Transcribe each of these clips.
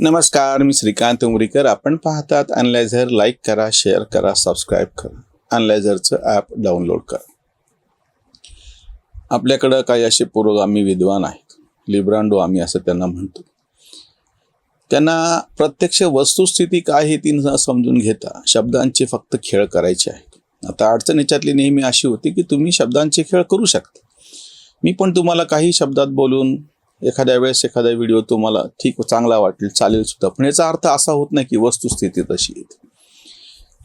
नमस्कार, मी श्रीकांत उमरीकर. आपण पाहतात अनलायझर. लाईक करा, शेअर करा, सबस्क्राईब करा. अनलायझरचं ॲप डाउनलोड करा. आपल्याकडं काही असे पुरोगामी विद्वान आहेत, लिब्रांडो आम्ही असं त्यांना म्हणतो. त्यांना प्रत्यक्ष वस्तुस्थिती काय हे ती न समजून घेता शब्दांचे फक्त खेळ करायचे आहेत. आता अडचण याच्यातली नेहमी अशी होती की तुम्ही शब्दांचे खेळ करू शकता. मी पण तुम्हाला काही शब्दात बोलून एखाद्या वेळेस एखादा व्हिडिओ तुम्हाला ठीक चांगला वाटेल, चालेल सुद्धा, पण याचा अर्थ असा होत नाही की वस्तुस्थिती तशी येते.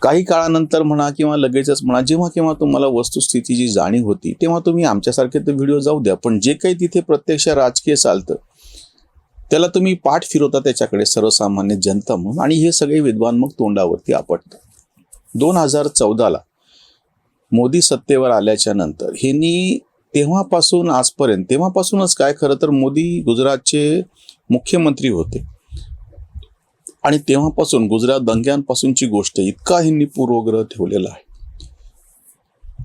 काही काळानंतर म्हणा किंवा लगेचच म्हणा, जेव्हा केव्हा तुम्हाला वस्तुस्थितीची जाणीव होती तेव्हा तुम्ही आमच्यासारखे तर व्हिडिओ जाऊ द्या, पण जे काही तिथे प्रत्यक्ष राजकीय चालतं त्याला तुम्ही पाठ फिरवता त्याच्याकडे सर्वसामान्य जनता म्हणून, आणि हे सगळे विद्वान मग तोंडावरती आपटतात. 2014ला मोदी सत्तेवर आल्याच्या नंतर ह्यांनी तेव्हापासून आजपर्यंत, तेव्हापासूनच काय, खरं तर मोदी गुजरातचे मुख्यमंत्री होते आणि तेव्हापासून गुजरात दंग्यांपासूनची गोष्ट इतका ह्यांनी पूर्वग्रह ठेवलेला आहे.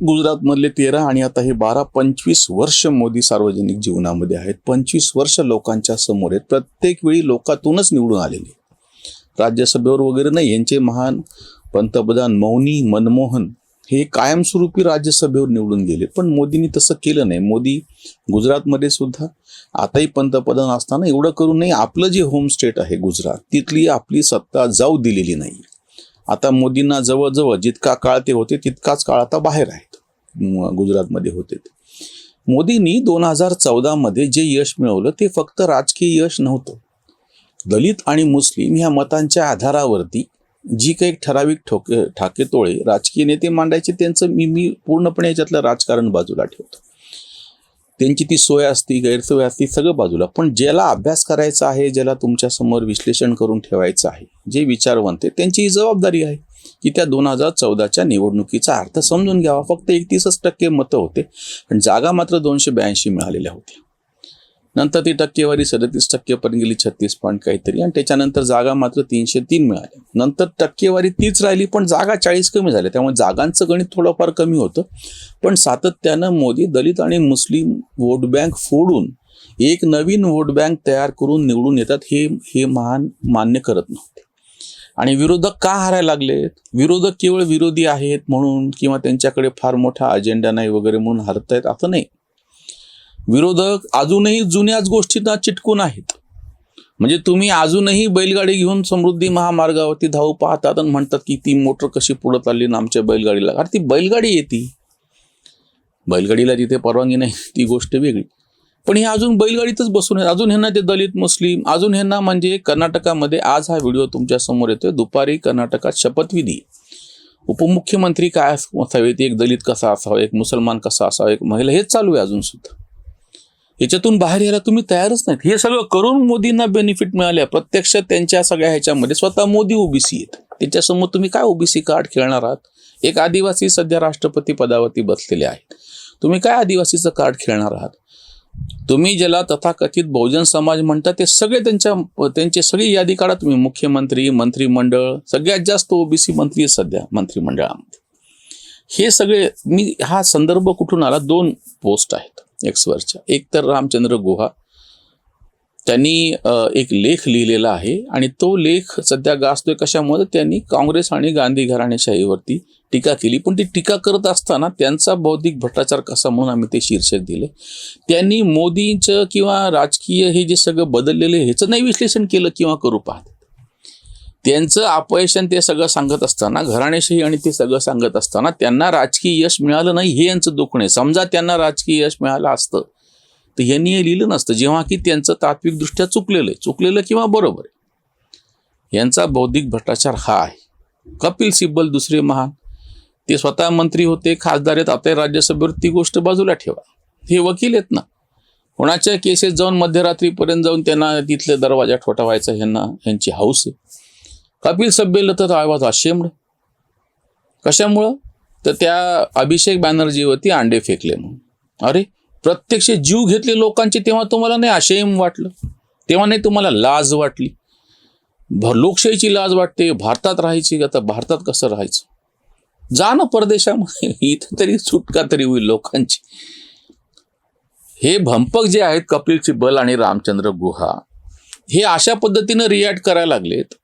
गुजरातमधले 13 आणि आता हे 12-25 वर्ष मोदी सार्वजनिक जीवनामध्ये आहेत. 25 वर्ष लोकांच्या समोर आहेत. प्रत्येक वेळी लोकातूनच निवडून आलेले, राज्यसभेवर वगैरे नाही. यांचे महान पंतप्रधान मौनी मनमोहन हे कायमस्वरूपी राज्यसभेवर निवडून गेले, पण मोदींनी तसं केलं नाही. मोदी गुजरातमध्ये सुद्धा आताही पंतप्रधान असताना एवढं करून नाही, आपलं जे होम स्टेट आहे गुजरात, तिथली आपली सत्ता जाऊ दिलेली नाही. आता मोदींना जवळजवळ जितका काळ ते होते तितकाच काळ आता बाहेर आहेत, गुजरातमध्ये होते. मोदींनी 2014मध्ये जे यश मिळवलं ते फक्त राजकीय यश नव्हतं. दलित आणि मुस्लिम ह्या मतांच्या आधारावरती जी काही ठराविक ठाकेतोळे राजकीय नेते मांडायचे, त्यांचं मी पूर्णपणे याच्यातलं राजकारण बाजूला ठेवतो. त्यांची ती सोय असती, गैरसोय असती, सगळं बाजूला. पण ज्याला अभ्यास करायचा आहे, ज्याला तुमच्यासमोर विश्लेषण करून ठेवायचं आहे, जे विचारवंत, त्यांची ही जबाबदारी आहे की त्या 2014च्या निवडणुकीचा अर्थ समजून घ्यावा. फक्त 31% मतं होते, पण जागा मात्र 282 मिळालेल्या होत्या. नंतर ती टक्केवारी 37% पर्यंत गेली, 36 पॉईंट काहीतरी, आणि त्याच्यानंतर जागा मात्र 303 मिळाल्या. नंतर टक्केवारी तीच राहिली, पण जागा 40 कमी झाल्या. त्यामुळे जागांचं गणित थोडंफार कमी होतं, पण सातत्यानं मोदी दलित आणि मुस्लिम वोट बँक फोडून एक नवीन वोट बँक तयार करून निवडून येतात. हे महान मान्य करत नव्हते. आणि विरोधक का हारायला लागलेत? विरोधक केवळ विरोधी आहेत म्हणून किंवा त्यांच्याकडे फार मोठा अजेंडा नाही वगैरे म्हणून हरतायत असं नाही. विरोधक अजूनही जुन्याच गोष्टींना चिटकून आहेत. म्हणजे तुम्ही अजूनही बैलगाडी घेऊन समृद्धी महामार्गावरती धावू पाहतात आणि म्हणतात की ती मोटर कशी पुढे चालली ना आमच्या बैलगाडीला. अरे ती बैलगाडी येते, बैलगाडीला तिथे परवानगी नाही, ती गोष्ट वेगळी. पण हे अजून बैलगाडीतच बसून आहेत. अजून ह्यांना ते दलित मुस्लिम, अजून ह्यांना म्हणजे कर्नाटकामध्ये आज हा व्हिडिओ तुमच्या समोर येतोय, दुपारी कर्नाटकात शपथविधी. उपमुख्यमंत्री काय असावेत, एक दलित कसा असावा, एक मुसलमान कसा असावा, एक महिला, हेच चालू आहे अजून सुद्धा. याच्यातून बाहेर यायला तुम्ही तयारच नाहीत. हे सगळं करून मोदींना बेनिफिट मिळाल्या. प्रत्यक्ष त्यांच्या सगळ्या ह्याच्यामध्ये स्वतः मोदी ओबीसी आहेत. त्याच्यासमोर तुम्ही काय ओबीसी कार्ड खेळणार आहात? एक आदिवासी सध्या राष्ट्रपती पदावरती बसलेले आहेत, तुम्ही काय आदिवासीचं कार्ड खेळणार आहात? तुम्ही ज्याला तथाकथित बहुजन समाज म्हणता ते सगळे त्यांची सगळी यादी काढा तुम्ही. मुख्यमंत्री, मंत्रिमंडळ, सगळ्यात जास्त ओबीसी मंत्री सध्या मंत्रिमंडळामध्ये. हे सगळे, मी हा संदर्भ कुठून आला? 2 पोस्ट आहेत एक्सवरच्या. एक तर रामचंद्र गुहा, त्यांनी एक लेख लिहिलेला आहे आणि तो लेख सध्या गाजतोय. कशामुळे? त्यांनी काँग्रेस आणि गांधी घराणेशाहीवरती टीका केली, पण ती टीका करत असताना त्यांचा बौद्धिक भ्रष्टाचार कसा म्हणून आम्ही ते शीर्षक दिले. त्यांनी मोदींचं किंवा राजकीय हे जे सगळं बदललेलं ह्याचं नाही विश्लेषण केलं किंवा करू पाहत. त्यांचं अपयशन ते सगळं सांगत असताना, घराणेशाही आणि ते सगळं सांगत असताना त्यांना राजकीय यश मिळालं नाही हे यांचं दुःख नाही. समजा त्यांना राजकीय यश मिळालं असतं तर यांनी हे लिहिलं नसतं, जेव्हा की त्यांचं तात्विकदृष्ट्या चुकलेलं किंवा बरोबर आहे. यांचा बौद्धिक भ्रष्टाचार हा आहे. कपिल सिब्बल दुसरे महान, ते स्वतः मंत्री होते, खासदार आहेत, आता राज्यसभेवर, ती गोष्ट बाजूला ठेवा. हे वकील आहेत ना, कोणाच्या केसेस जाऊन मध्यरात्रीपर्यंत जाऊन त्यांना तिथले दरवाजा ठोठावायचा ह्यांची हौस आहे. कपिल सिब्बल तर आवाज अशेम्ड. कशामुळं? तर त्या अभिषेक बॅनर्जीवरती अंडे फेकले म्हणून. अरे प्रत्यक्ष जीव घेतले लोकांचे, तेव्हा तुम्हाला नाही अशेम वाटलं? तेव्हा नाही तुम्हाला लाज वाटली? लोकशाहीची लाज वाटते, भारतात राहायची. आता भारतात कसं राहायचं? जा ना परदेशामध्ये, इथं तरी सुटका तरी होईल लोकांची. हे भंपक जे आहेत कपिल सिब्बल आणि रामचंद्र गुहा, हे अशा पद्धतीनं रिॲक्ट करायला लागलेत.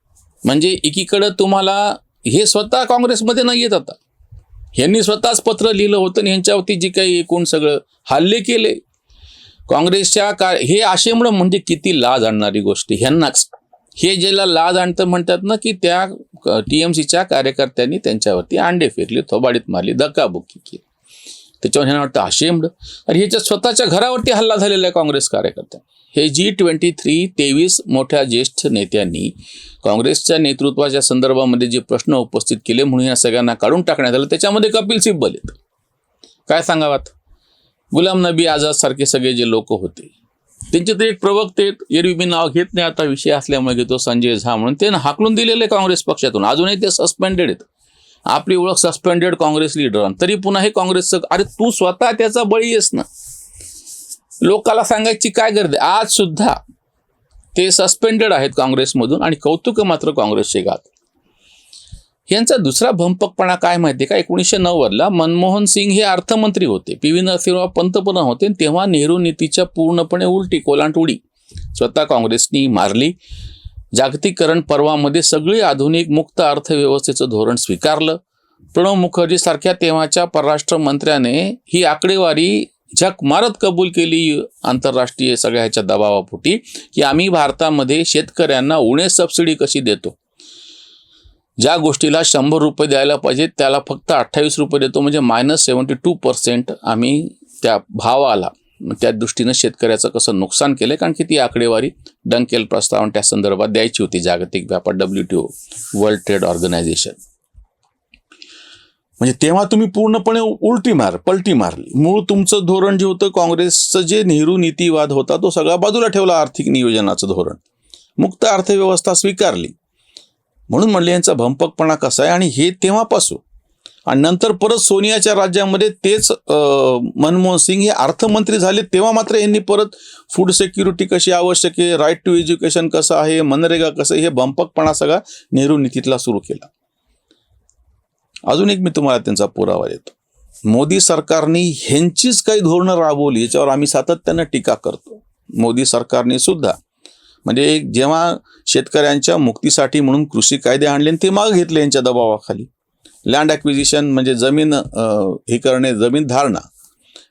म्हणजे एकीकडं तुम्हाला हे स्वतः काँग्रेसमध्ये नाही येत आता, ह्यांनी स्वतःच पत्र लिहिलं होतं आणि ह्यांच्यावरती जे काही एकूण सगळं हल्ले केले काँग्रेसच्या हे असेमुळं म्हणजे किती लाज आणणारी गोष्ट ह्यांनाच. हे ज्याला लाज आणतं म्हणतात ना, की त्या TMCच्या कार्यकर्त्यांनी त्यांच्यावरती अंडे फेकले, थोबाडीत मारली, धक्काबुक्की केली. त्याच्यावर ह्यांना वाटतं असेम्ड. आणि ह्याच्या स्वतःच्या घरावरती हल्ला झालेला आहे काँग्रेस कार्यकर्त्या. हे G23 23 मोठ्या ज्येष्ठ नेत्यांनी काँग्रेसच्या नेतृत्वाच्या संदर्भामध्ये जे प्रश्न उपस्थित केले म्हणून या सगळ्यांना काढून टाकण्यात आलं. त्याच्यामध्ये कपिल सिब्बल आहेत. काय सांगावात, गुलाम नबी आझाद सारखे सगळे जे लोक होते त्यांचे ते एक प्रवक्ते आहेत. एरवी मी नाव घेत नाही, आता विषय असल्यामुळे घेतो, संजय झा म्हणून. ते हाकलून दिलेले काँग्रेस पक्षातून, अजूनही ते सस्पेंडेड आहेत. आपली ओळख सस्पेंडेड काँग्रेस लीडर, तरी पुन्हा हे काँग्रेसचं. अरे तू स्वतः त्याचा बळी आहेस ना, लोकाला सांगायची काय गरज आहे. आज सुद्धा ते सस्पेंडेड आहेत काँग्रेसमधून आणि कौतुक मात्र काँग्रेसचे गात. यांचा दुसरा भंपकपणा काय माहिती आहे का, 1990ला मनमोहन सिंग हे अर्थमंत्री होते, PV नरसिंहराव पंतप्रधान होते, तेव्हा नेहरू नीतीच्या पूर्णपणे उलटी कोलांटुडी स्वतः काँग्रेसनी मारली. जागतिकीकरण पर्वामध्ये सगळी आधुनिक मुक्त अर्थव्यवस्थेचं धोरण स्वीकारलं. प्रणव मुखर्जी सारख्या तेव्हाच्या परराष्ट्र मंत्र्याने ही आकडेवारी झक मारत कबूल केली आंतरराष्ट्रीय सगळ्या ह्याच्या दबावापोटी, की आम्ही भारतामध्ये शेतकऱ्यांना उणे सबसिडी कशी देतो, ज्या गोष्टीला 100 रुपये द्यायला पाहिजे त्याला फक्त 28 रुपये देतो, म्हणजे -72% आम्ही त्या भावाला त्या दृष्टीनं शेतकऱ्याचं कसं नुकसान केलं. कारण की ती आकडेवारी डंकेल प्रस्तावना त्या संदर्भात द्यायची होती जागतिक व्यापार WTO वर्ल्ड ट्रेड ऑर्गनायझेशन. म्हणजे तेव्हा तुम्ही पूर्णपणे पलटी मारली. मूळ तुमचं धोरण जे होतं काँग्रेसचं, जे नेहरू नीतीवाद होता तो सगळा बाजूला ठेवला. आर्थिक नियोजनाचं धोरण, मुक्त अर्थव्यवस्था स्वीकारली. म्हणून म्हणले यांचा भंपकपणा कसा आहे. आणि हे तेव्हापासून आणि नंतर परत सोनियाच्या राज्यामध्ये तेच मनमोहन सिंग हे अर्थमंत्री झाले, तेव्हा मात्र यांनी परत फूड सिक्युरिटी कशी आवश्यक आहे, राईट टू एज्युकेशन कसं आहे, मनरेगा कसं आहे, हे भंपकपणा सगळा नेहरू नीतीतला सुरू केला. अजून एक मी तुम्हाला त्यांचा पुरावा देतो. मोदी सरकारने ह्यांचीच काही धोरणं राबवली, याच्यावर आम्ही सातत्यानं टीका करतो. मोदी सरकारने सुद्धा म्हणजे जेव्हा शेतकऱ्यांच्या मुक्तीसाठी म्हणून कृषी कायदे आणले ते मागे घेतले यांच्या दबावाखाली. लँड ॲक्विजिशन म्हणजे जमीन हे करणे, जमीन धारणा,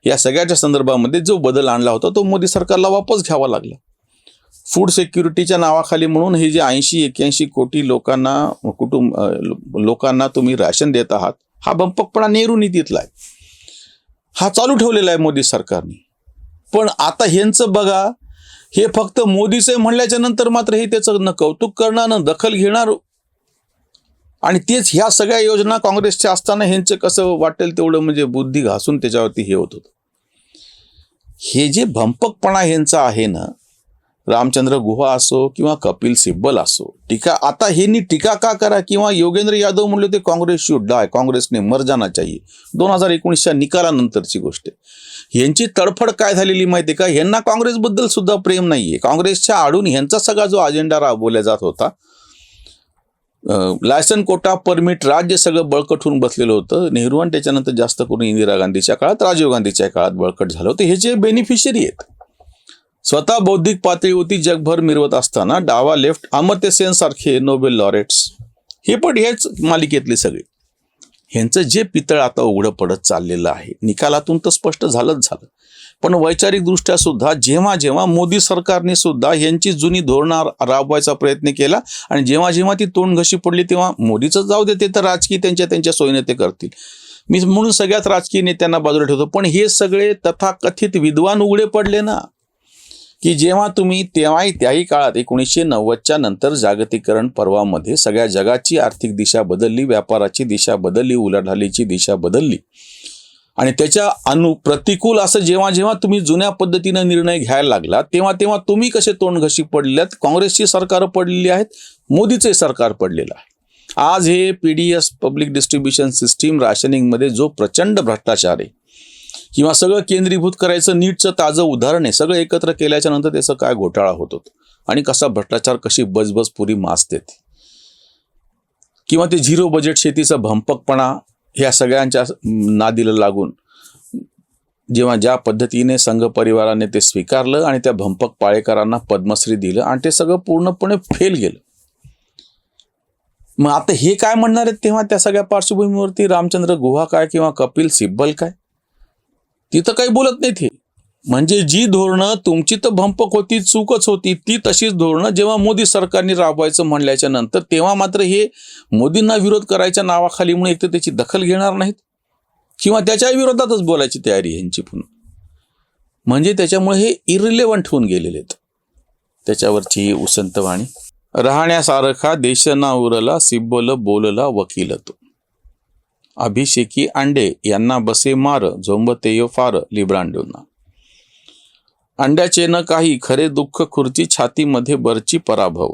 या सगळ्याच्या संदर्भामध्ये जो बदल आणला होता तो मोदी सरकारला वापस घ्यावा लागला. फूड सिक्युरिटीच्या नावाखाली म्हणून हे जे 80-81 कोटी लोकांना तुम्ही राशन देत आहात, हा भंपकपणा नेहरू नीतीतला आहे, हा चालू ठेवलेला आहे मोदी सरकारने. पण आता ह्यांचं बघा, हे फक्त मोदीचे म्हणल्याच्या नंतर मात्र हे त्याचं न कौतुक करणार, न दखल घेणार. आणि तेच ह्या सगळ्या योजना काँग्रेसच्या असताना ह्यांचं कसं वाटेल तेवढं म्हणजे बुद्धी घासून त्याच्यावरती हे होत होतं. हे जे भंपकपणा ह्यांचा आहे ना, रामचंद्र गुहा असो किंवा कपिल सिब्बल असो, टीका आता ह्यांनी टीका का करा, किंवा योगेंद्र यादव म्हणले ते काँग्रेस शुड डाय, काँग्रेसने मर जाना चाहिए, 2019च्या निकालानंतरची गोष्ट. ह्यांची तडफड काय झालेली माहिती आहे का, ह्यांना काँग्रेसबद्दल सुद्धा प्रेम नाहीये. काँग्रेसच्या आडून ह्यांचा सगळा जो अजेंडा राबवला जात होता, लायसन कोटा परमिट राज्य सगळं बळकट होऊन बसलेलं होतं. नेहरू आणि त्याच्यानंतर जास्त करून इंदिरा गांधीच्या काळात, राजीव गांधीच्या काळात बळकट झालं होतं. ह्याचे बेनिफिशरी आहेत. स्वतः बौद्धिक पातळीवरती जगभर मिरवत असताना डावा लेफ्ट अमर्त्य सेन सारखे नोबेल लॉरेट्स हे पण हेच मालिकेतले सगळे, ह्यांचं जे पितळ आता उघडं पडत चाललेलं आहे. निकालातून तर स्पष्ट झालंच झालं, पण वैचारिक दृष्ट्या सुद्धा जेव्हा जेव्हा मोदी सरकारने सुद्धा यांची जुनी धोरणं राबवायचा प्रयत्न केला आणि जेव्हा जेव्हा ती तोंडघशी पडली, तेव्हा मोदीचं जाऊ दे, ते तर राजकीय त्यांच्या सोयीने ते करतील, मी म्हणून सगळ्याच राजकीय नेत्यांना बाजूला ठेवतो. पण हे सगळे तथाकथित विद्वान उघडे पडले ना, की जेव्हा तुम्ही त्याही काळात 1990च्या नंतर जागतिकीकरण पर्वामध्ये सगळ्या जगाची आर्थिक दिशा बदलली, व्यापाराची दिशा बदलली, उलाढालीची दिशा बदलली आणि त्याच्या प्रतिकूल असं जेव्हा जेव्हा तुम्ही जुन्या पद्धतीनं निर्णय घ्यायला लागला, तेव्हा तेव्हा तुम्ही कसे तोंडघशी पडलेत. काँग्रेसची सरकार पडलेली आहेत, मोदीचे सरकार पडलेलं आहे. आज हे PDS पब्लिक डिस्ट्रीब्युशन सिस्टीम राशनिंगमध्ये जो प्रचंड भ्रष्टाचार आहे, किंवा सगळं केंद्रीभूत करायचं, नीटचं ताजं उदाहरण आहे. सगळं एकत्र केल्याच्या नंतर त्याचा काय घोटाळा होतो आणि कसा भ्रष्टाचार, कशी बजबज पुरी मास देते, किंवा ते झिरो बजेट शेतीचा भंपकपणा, ह्या सगळ्यांच्या नादीला लागून जेव्हा ज्या पद्धतीने संघ परिवाराने ते स्वीकारलं आणि त्या भंपक पाळेकरांना पद्मश्री दिलं आणि ते सगळं पूर्णपणे फेल गेलं. मग आता हे काय म्हणणार आहेत तेव्हा त्या सगळ्या पार्श्वभूमीवरती रामचंद्र गुहा काय किंवा कपिल सिब्बल काय, तिथं काही बोलत नाहीत हे. म्हणजे जी धोरणं तुमची तर भंपक होती, चूकच होती, ती तशीच धोरणं जेव्हा मोदी सरकारने राबवायचं म्हणल्याच्या नंतर तेव्हा मात्र हे मोदींना विरोध करायच्या नावाखाली म्हणून एक तर त्याची दखल घेणार नाहीत किंवा त्याच्या विरोधातच बोलायची तयारी यांची पुन्हा. म्हणजे त्याच्यामुळे हे इरिलेव्हंट होऊन गेलेले आहेत. त्याच्यावरची ही उसंतवाणी. राहण्यासारखा देश ना उरला, सिब्बल बोलला वकील तो. अभिषेकी अंडे यांना बसे मार, झोंबतेयो फार लिब्रांडोना. अंड्याचे न काही खरे दुःख, खुर्ची छातीमध्ये बरची पराभव.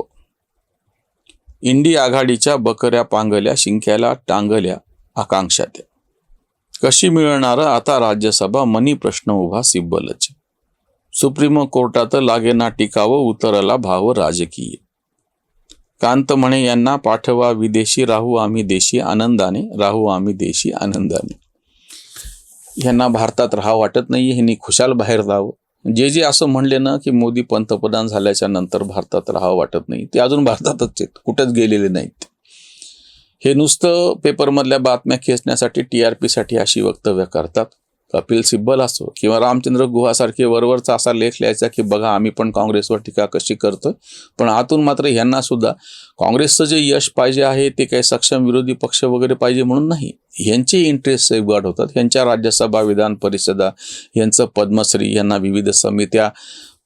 इंडी आघाडीच्या बकऱ्या पांगल्या, शिंक्याला टांगल्या आकांक्षा त्या. कशी मिळणार आता राज्यसभा, मनी प्रश्न उभा सिब्बलच. सुप्रीम कोर्टात लागेना टिकावं, उतरला भाव राजकीय. कांत म्हणे यांना पाठवा विदेशी, राहू आम्ही देशी आनंदाने, राहू आम्ही देशी आनंदाने. यांना भारतात राहावं वाटत नाही, ह्यांनी खुशाल बाहेर जावं. जे असं म्हणले ना की मोदी पंतप्रधान झाल्याच्या नंतर भारतात राहावं वाटत नाही, ते अजून भारतातच आहेत, कुठंच गेलेले नाहीत. हे नुसतं पेपरमधल्या बातम्या खेचण्यासाठी, TRP साठी अशी वक्तव्य करतात. कपिल सिब्बल असो किंवा रामचंद्र गुहासारखे वरवरचा असा लेख लिहायचा की बघा आम्ही पण काँग्रेसवर टीका कशी करतोय, पण आतून मात्र ह्यांना सुद्धा काँग्रेसचं जे यश पाहिजे आहे ते काही सक्षम विरोधी पक्ष वगैरे पाहिजे म्हणून नाही, यांचे इंटरेस्ट सेफगार्ड होतात. यांच्या राज्यसभा, विधान परिषदा, यांचं पद्मश्री, यांना विविध समित्या,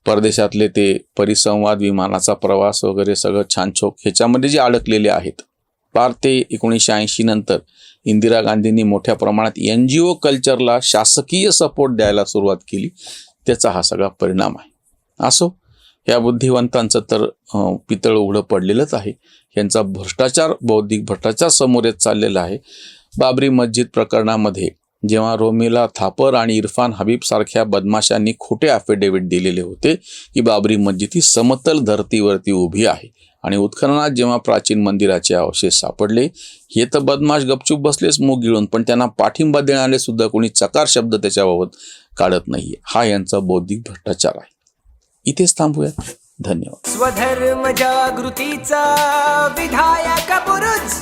परदेशातले ते परिसंवाद, विमानाचा प्रवास वगैरे सगळं छानछोक ह्याच्यामध्ये जे अडकलेले आहेत. पार ते 1980 नंतर इंदिरा गांधींनी मोठ्या प्रमाणात NGO कल्चरला शासकीय सपोर्ट द्यायला सुरुवात केली, त्याचा हा सगळा परिणाम आहे. असो, या बुद्धिवंतांचं तर पितळ उघडं पडलेलंच आहे. यांचा भ्रष्टाचार, बौद्धिक भ्रष्टाचार समोर येत चाललेला आहे. बाबरी मस्जिद प्रकरणामध्ये जेव्हा रोमिला थापर आणि इरफान हबीब सारख्या बदमाशांनी खोटे ॲफिडेव्हिट दिलेले होते की बाबरी मस्जिद ही समतल धर्तीवरती उभी आहे आणि उत्खननात जेव्हा प्राचीन मंदिराचे अवशेष सापडले, हे तर बदमाश गपचूप बसलेच मूग गिळून, पण त्यांना पाठिंबा देणारे सुद्धा कोणी चकार शब्द त्याच्याबाबत काढत नाहीये. हा यांचा बौद्धिक भ्रष्टाचार आहे. इथेच थांबूया. धन्यवाद. स्वधर्म जागृतीचा विधायक बुरुज.